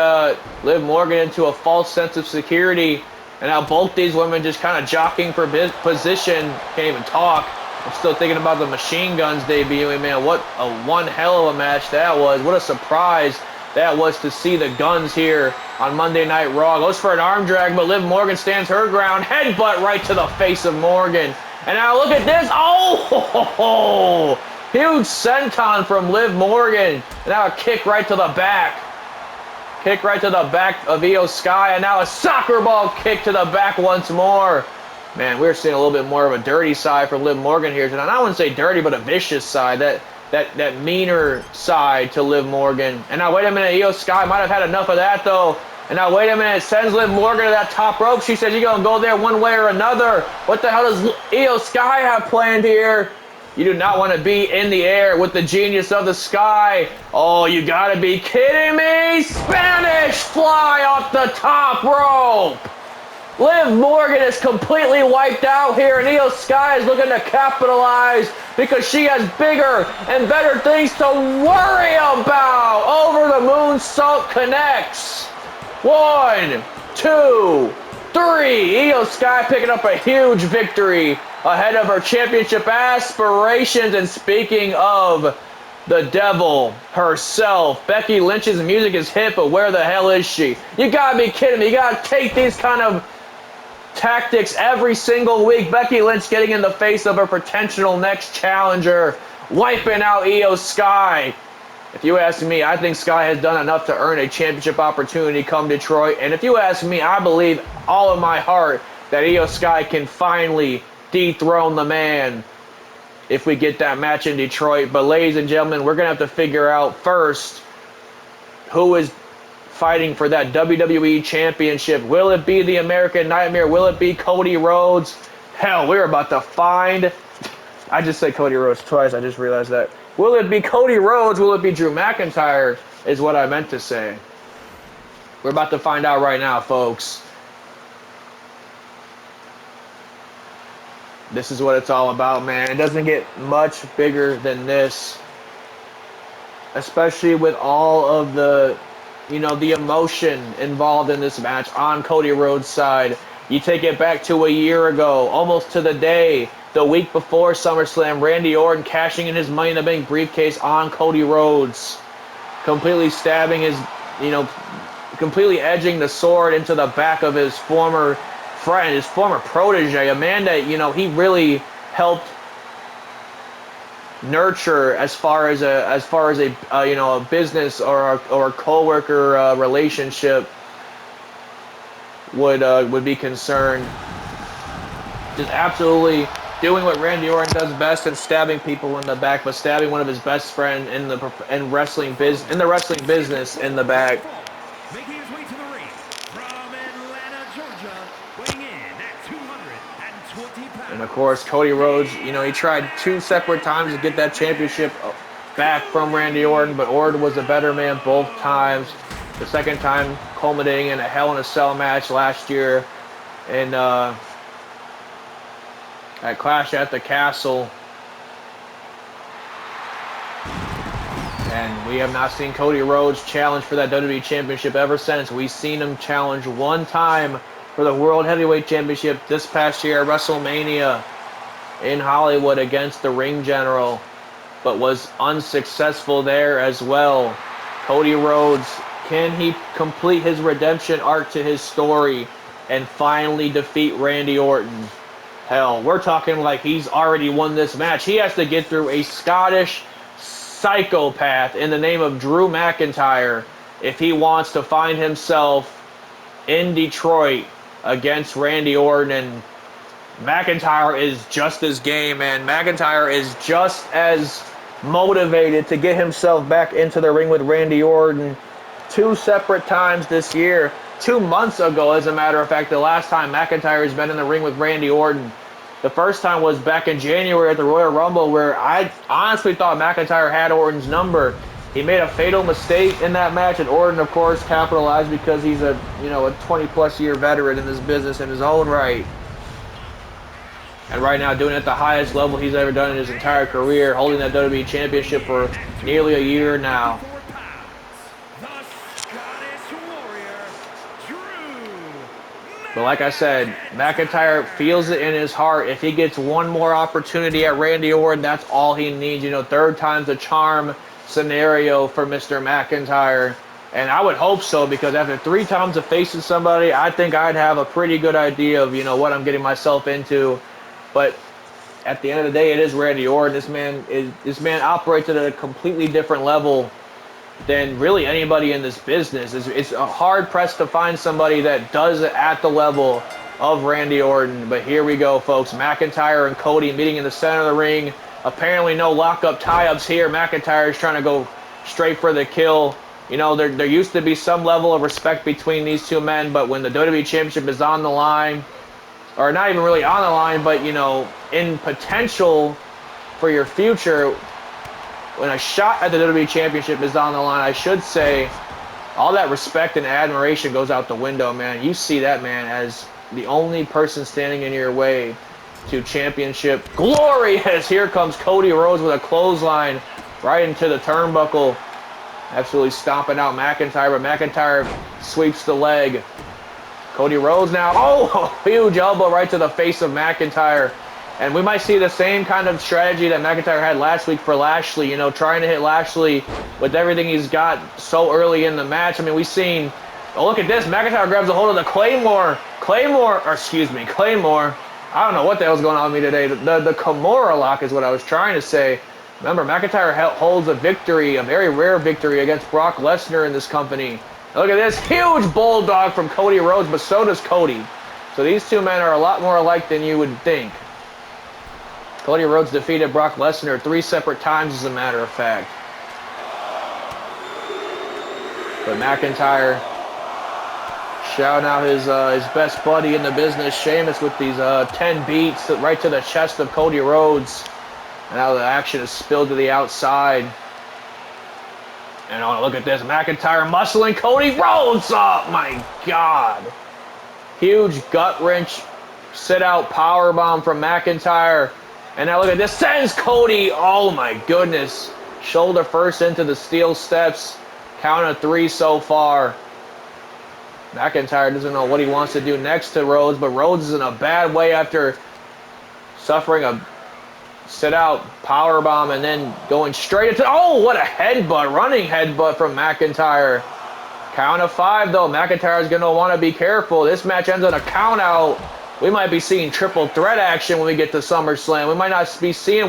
Liv Morgan into a false sense of security. And now both these women just kind of jockeying for position. Can't even talk. I'm still thinking about the Machine Guns debuting, man. What a one hell of a match that was. What a surprise that was to see the Guns here on Monday Night Raw. Goes for an arm drag, but Liv Morgan stands her ground. Headbutt right to the face of Morgan. And now look at this. Huge senton from Liv Morgan. And now a kick right to the back. Kick right to the back of Iyo Sky, and now a soccer ball kick to the back once more. Man, we're seeing a little bit more of a dirty side from Liv Morgan here tonight. I wouldn't say dirty, but a vicious side. That meaner side to Liv Morgan. And now, wait a minute, Iyo Sky might have had enough of that, though. And now, wait a minute, sends Liv Morgan to that top rope. She says, you're going to go there one way or another. What the hell does Iyo Sky have planned here? You do not want to be in the air with the genius of the sky. Oh, you got to be kidding me. Spanish fly off the top rope. Liv Morgan is completely wiped out here, and Iyo Sky is looking to capitalize because she has bigger and better things to worry about. Over the moonsault connects. 1, 2, 3. Iyo Sky picking up a huge victory ahead of her championship aspirations. And speaking of the devil herself, Becky Lynch's music is hit, but where the hell is she? You gotta be kidding me. You gotta take these kind of tactics every single week. Becky Lynch getting in the face of her potential next challenger, wiping out Iyo Sky. If you ask me, I think Sky has done enough to earn a championship opportunity come Detroit. And if you ask me, I believe all of my heart that Iyo Sky can finally dethrone the man if we get that match in Detroit. But ladies and gentlemen, we're gonna have to figure out first who is fighting for that WWE Championship. Will it be the American Nightmare? Will it be Cody Rhodes? Hell, we're about to find... I just said Cody Rhodes twice. I just realized that. Will it be Cody Rhodes? Will it be Drew McIntyre? Is what I meant to say. We're about to find out right now, folks. This is what it's all about, man. It doesn't get much bigger than this. Especially with all of the, the emotion involved in this match on Cody Rhodes' side. You take it back to a year ago, almost to the day, the week before SummerSlam, Randy Orton cashing in his Money in the Bank briefcase on Cody Rhodes. Completely stabbing his, completely edging the sword into the back of his former friend, his former protege, a man that, he really helped nurture as far as a business or a co-worker relationship would be concerned. Just absolutely doing what Randy Orton does best and stabbing people in the back, but stabbing one of his best friend in the wrestling business in the back. Making his way to the ring from Atlanta, Georgia, weighing in at 220 pounds. And of course, Cody Rhodes, he tried 2 separate times to get that championship back from Randy Orton, but Orton was the better man both times. The second time culminating in a Hell in a Cell match last year in at Clash at the Castle. And we have not seen Cody Rhodes challenge for that WWE Championship ever since. We've seen him challenge one time for the World Heavyweight Championship this past year at WrestleMania in Hollywood against the Ring General, but was unsuccessful there as well. Cody Rhodes, can he complete his redemption arc to his story and finally defeat Randy Orton. Hell, we're talking like he's already won this match. He has to get through a Scottish psychopath in the name of Drew McIntyre if he wants to find himself in Detroit against Randy Orton. And McIntyre is just as game, man. McIntyre is just as motivated to get himself back into the ring with Randy Orton 2 separate times this year. 2 months ago, as a matter of fact, the last time McIntyre has been in the ring with Randy Orton. The first time was back in January at the Royal Rumble, where I honestly thought McIntyre had Orton's number. He made a fatal mistake in that match, and Orton, of course, capitalized because he's a 20-plus year veteran in this business in his own right. And right now, doing it at the highest level he's ever done in his entire career, holding that WWE Championship for nearly a year now. But like I said, McIntyre feels it in his heart. If he gets one more opportunity at Randy Orton, that's all he needs. Third time's a charm scenario for Mr. McIntyre. And I would hope so, because after 3 times of facing somebody, I think I'd have a pretty good idea of, what I'm getting myself into. But at the end of the day, it is Randy Orton. This man operates at a completely different level than really anybody in this business. It's hard pressed to find somebody that does it at the level of Randy Orton. But here we go, folks. McIntyre and Cody meeting in the center of the ring. Apparently no lockup tie-ups here. McIntyre is trying to go straight for the kill. There used to be some level of respect between these two men, but when the WWE Championship is on the line, or not even really on the line, but, in potential for your future, when a shot at the WWE Championship is on the line, I should say, all that respect and admiration goes out the window, man. You see that man as the only person standing in your way to championship glory, as here comes Cody Rhodes with a clothesline right into the turnbuckle. Absolutely stomping out McIntyre, but McIntyre sweeps the leg. Cody Rhodes now, huge elbow right to the face of McIntyre. And we might see the same kind of strategy that McIntyre had last week for Lashley, trying to hit Lashley with everything he's got so early in the match. I mean, we've seen, look at this, McIntyre grabs a hold of the Claymore. Claymore. I don't know what the hell's going on with me today. The Kimura lock is what I was trying to say. Remember, McIntyre holds a victory, a very rare victory against Brock Lesnar in this company. Look at this huge bulldog from Cody Rhodes, but so does Cody. So these two men are a lot more alike than you would think. Cody Rhodes defeated Brock Lesnar 3 separate times, as a matter of fact. But McIntyre shouting out his best buddy in the business, Sheamus, with these 10 beats right to the chest of Cody Rhodes. And now the action is spilled to the outside. And look at this, McIntyre muscling Cody Rhodes up. My God. Huge gut wrench, sit out powerbomb from McIntyre. And now look at this, sends Cody, oh my goodness. Shoulder first into the steel steps. Count of 3 so far. McIntyre doesn't know what he wants to do next to Rhodes, but Rhodes is in a bad way after suffering a sit-out powerbomb and then going straight into, what a headbutt, running headbutt from McIntyre. Count of 5, though. McIntyre's going to want to be careful. This match ends on a count out. We might be seeing triple threat action when we get to SummerSlam. We might not be seeing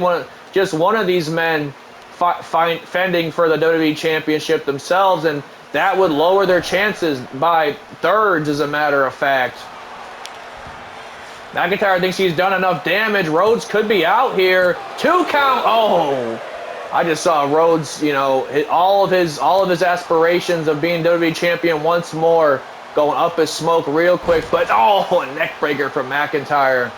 just one of these men fending for the WWE Championship themselves, and that would lower their chances by thirds, as a matter of fact. McIntyre thinks he's done enough damage. Rhodes could be out here. 2 count. I just saw Rhodes, all of his aspirations of being WWE champion once more going up as smoke real quick. But a neck breaker from McIntyre.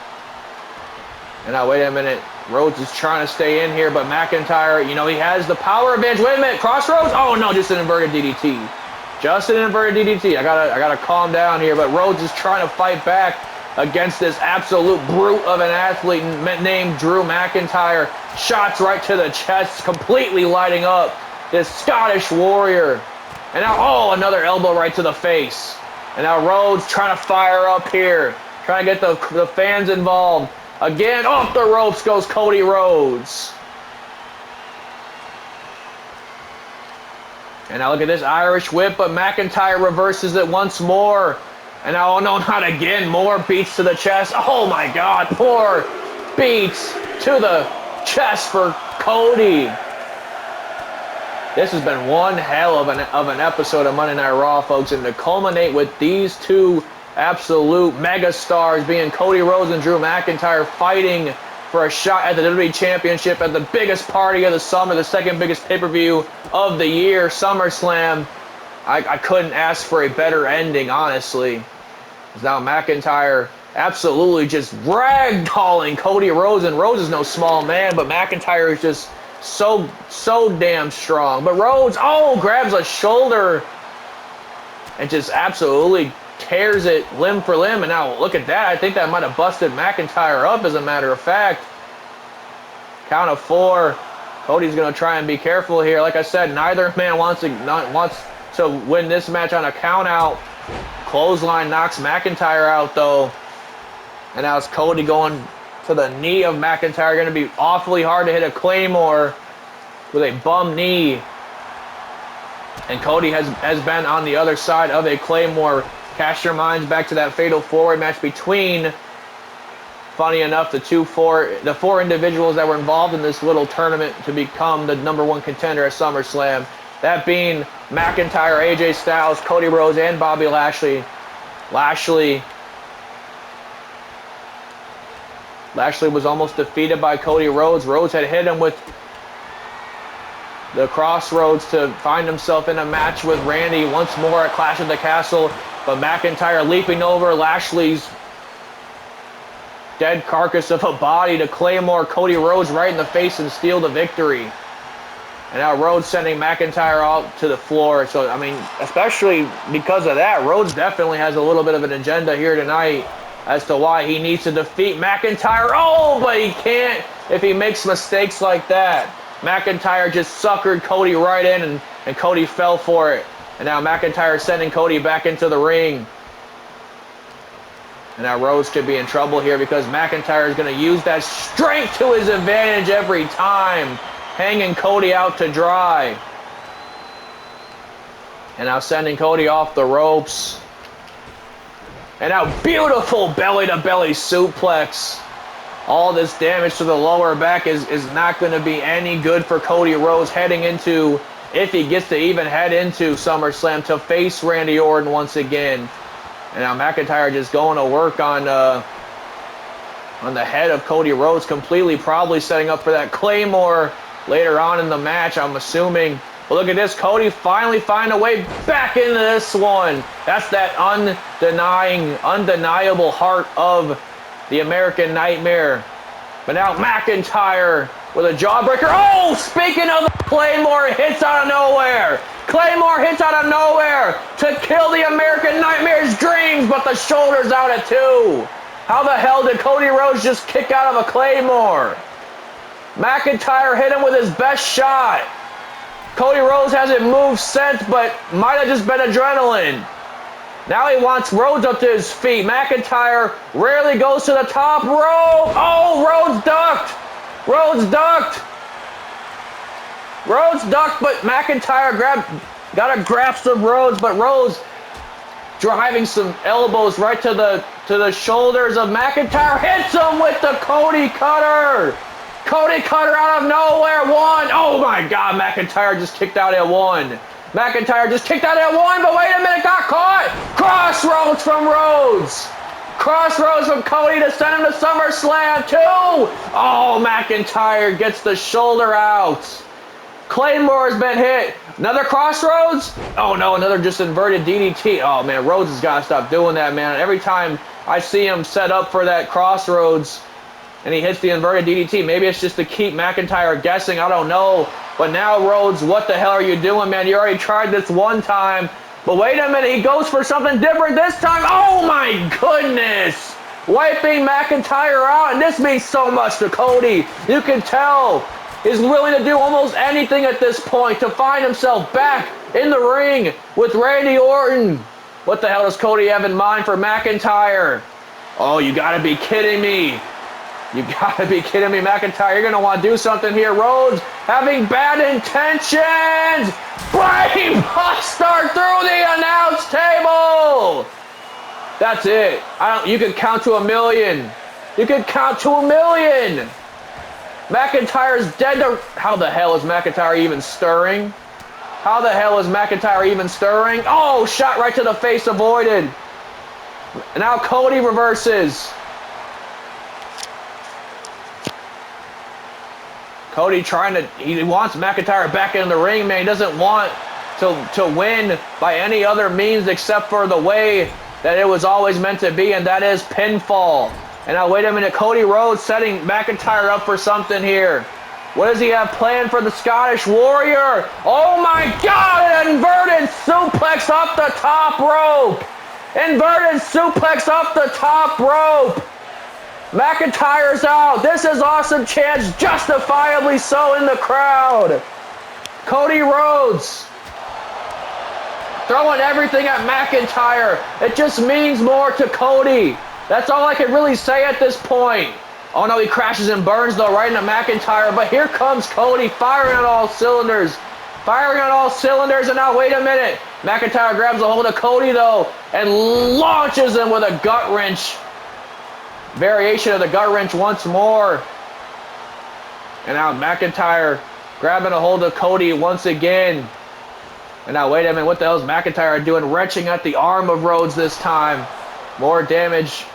And now wait a minute. Rhodes is trying to stay in here, but McIntyre, he has the power advantage. Wait a minute, Crossroads? Oh no, just an inverted DDT. Just an inverted DDT. I gotta calm down here, but Rhodes is trying to fight back against this absolute brute of an athlete named Drew McIntyre. Shots right to the chest, completely lighting up this Scottish warrior. And now, another elbow right to the face. And now Rhodes trying to fire up here, trying to get the fans involved. Again, off the ropes goes Cody Rhodes. And now look at this Irish whip, but McIntyre reverses it once more. And now, oh no, not again. More beats to the chest. Oh my God, more beats to the chest for Cody. This has been one hell of an episode of Monday Night Raw, folks. And to culminate with these two absolute mega stars being Cody Rhodes and Drew McIntyre fighting for a shot at the WWE Championship at the biggest party of the summer, the second biggest pay-per-view of the year, Summerslam. I couldn't ask for a better ending, honestly. Now McIntyre absolutely just ragdolling Cody Rhodes, and Rhodes is no small man, but McIntyre is just so damn strong. But Rhodes, grabs a shoulder and just absolutely tears it limb for limb. And now look at that. I think that might have busted McIntyre up, as a matter of fact. Count of 4. Cody's going to try and be careful here. Like I said, neither man wants to win this match on a count out. Clothesline knocks McIntyre out, though. And now it's Cody going to the knee of McIntyre. Going to be awfully hard to hit a Claymore with a bum knee. And Cody has been on the other side of a Claymore. Cast your minds back to that fatal 4-way match between, funny enough, the 4 individuals that were involved in this little tournament to become the #1 contender at SummerSlam. That being McIntyre, AJ Styles, Cody Rhodes, and Bobby Lashley. Lashley was almost defeated by Cody Rhodes. Rhodes had hit him with the Crossroads to find himself in a match with Randy once more at Clash of the Castle. But McIntyre leaping over Lashley's dead carcass of a body to Claymore Cody Rhodes right in the face and steal the victory. And now Rhodes sending McIntyre out to the floor. So, I mean, especially because of that, Rhodes definitely has a little bit of an agenda here tonight as to why he needs to defeat McIntyre. Oh, but he can't if he makes mistakes like that. McIntyre just suckered Cody right in, and Cody fell for it. And now McIntyre sending Cody back into the ring. And now Rhodes could be in trouble here because McIntyre is going to use that strength to his advantage every time, hanging Cody out to dry. And now sending Cody off the ropes. And now beautiful belly-to-belly suplex. All this damage to the lower back is not going to be any good for Cody Rhodes heading into, if he gets to even head into SummerSlam to face Randy Orton once again. And now McIntyre just going to work on the head of Cody Rhodes, completely probably setting up for that Claymore later on in the match, I'm assuming. But look at this, Cody finally find a way back into this one. That's that undeniable heart of the American Nightmare. But now McIntyre with a jawbreaker. Oh, speaking of the Claymore, hits out of nowhere. Claymore hits out of nowhere to kill the American Nightmare's dreams, but the shoulder's out at 2. How the hell did Cody Rhodes just kick out of a Claymore? McIntyre hit him with his best shot. Cody Rhodes hasn't moved since, but might have just been adrenaline. Now he wants Rhodes up to his feet. McIntyre rarely goes to the top rope. Oh, Rhodes ducked. Rhodes ducked. Rhodes ducked, but McIntyre got a grasp of Rhodes, but Rhodes driving some elbows right to the shoulders of McIntyre. Hits him with the Cody Cutter. Cody Cutter out of nowhere. 1. Oh my God, McIntyre just kicked out at 1. McIntyre just kicked out at 1, but wait a minute, got caught. Crossroads from Rhodes. Crossroads from Cody to send him to SummerSlam 2. Oh, McIntyre gets the shoulder out. Claymore has been hit. Another Crossroads? Oh no, another just inverted DDT. Oh man, Rhodes has got to stop doing that, man. Every time I see him set up for that Crossroads and he hits the inverted DDT, maybe it's just to keep McIntyre guessing, I don't know. But now, Rhodes, what the hell are you doing, man? You already tried this one time. But wait a minute, he goes for something different this time. Oh my goodness! Wiping McIntyre out, and this means so much to Cody. You can tell he's willing to do almost anything at this point to find himself back in the ring with Randy Orton. What the hell does Cody have in mind for McIntyre? Oh, you gotta be kidding me. You gotta be kidding me, McIntyre. You're gonna want to do something here. Rhodes having bad intentions. Brain buster through the announce table. That's it. You can count to 1,000,000. You can count to 1,000,000. McIntyre's dead to... How the hell is McIntyre even stirring? How the hell is McIntyre even stirring? Oh, shot right to the face, avoided. And now Cody reverses. Cody trying to... He wants McIntyre back in the ring, man. He doesn't want to win by any other means except for the way that it was always meant to be, and that is pinfall. And now, wait a minute. Cody Rhodes setting McIntyre up for something here. What does he have planned for the Scottish Warrior? Oh, my God! An inverted suplex off the top rope. Inverted suplex off the top rope. McIntyre's out. This is awesome chance, justifiably so in the crowd. Cody Rhodes throwing everything at McIntyre. It just means more to Cody. That's all I can really say at this point. Oh no, he crashes and burns though right into McIntyre. But here comes Cody firing on all cylinders. Firing on all cylinders, and now wait a minute. McIntyre grabs a hold of Cody though and launches him with a gut wrench. Variation of the gut wrench once more. And now McIntyre grabbing a hold of Cody once again. And now wait a minute, what the hell is McIntyre doing? Wrenching at the arm of Rhodes this time. More damage.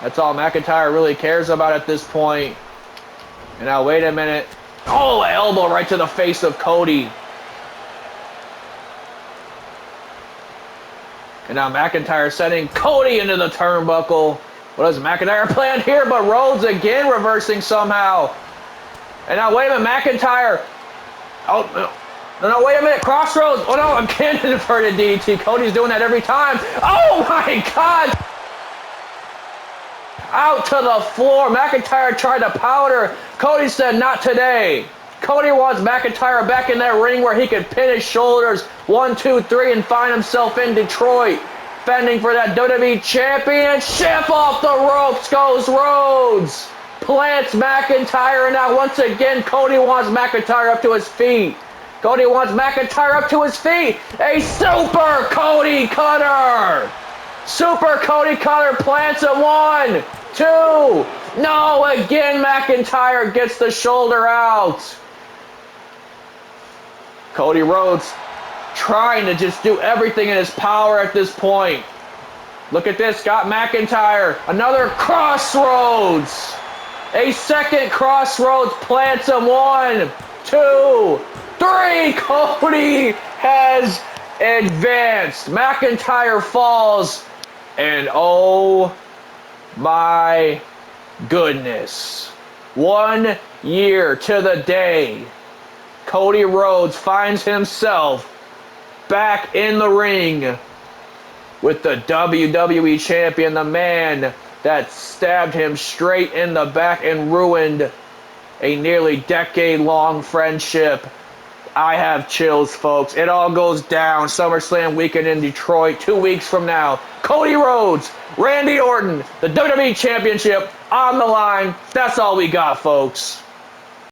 That's all McIntyre really cares about at this point. And now wait a minute. Oh, elbow right to the face of Cody. And now McIntyre sending Cody into the turnbuckle. What does McIntyre plan here? But Rhodes again reversing somehow. And now wait a minute, McIntyre. Oh, no, wait a minute, Crossroads. Oh no, again an inverted DDT. Cody's doing that every time. Oh my God. Out to the floor. McIntyre tried to powder. Cody said, not today. Cody wants McIntyre back in that ring where he can pin his shoulders 1, 2, 3 and find himself in Detroit. Fending for that WWE Championship. Off the ropes goes Rhodes. Plants McIntyre, and now once again Cody wants McIntyre up to his feet. Cody wants McIntyre up to his feet. A Super Cody Cutter. Super Cody Cutter plants a 1, 2. No, again McIntyre gets the shoulder out. Cody Rhodes trying to just do everything in his power at this point. Look at this, got McIntyre. Another Crossroads. A second Crossroads plants him. 1, 2, 3. Cody has advanced. McIntyre falls. And oh my goodness. 1 year to the day, Cody Rhodes finds himself back in the ring with the WWE Champion, the man that stabbed him straight in the back and ruined a nearly decade-long friendship. I have chills, folks. It all goes down. SummerSlam weekend in Detroit 2 weeks from now. Cody Rhodes, Randy Orton, the WWE Championship on the line. That's all we got, folks.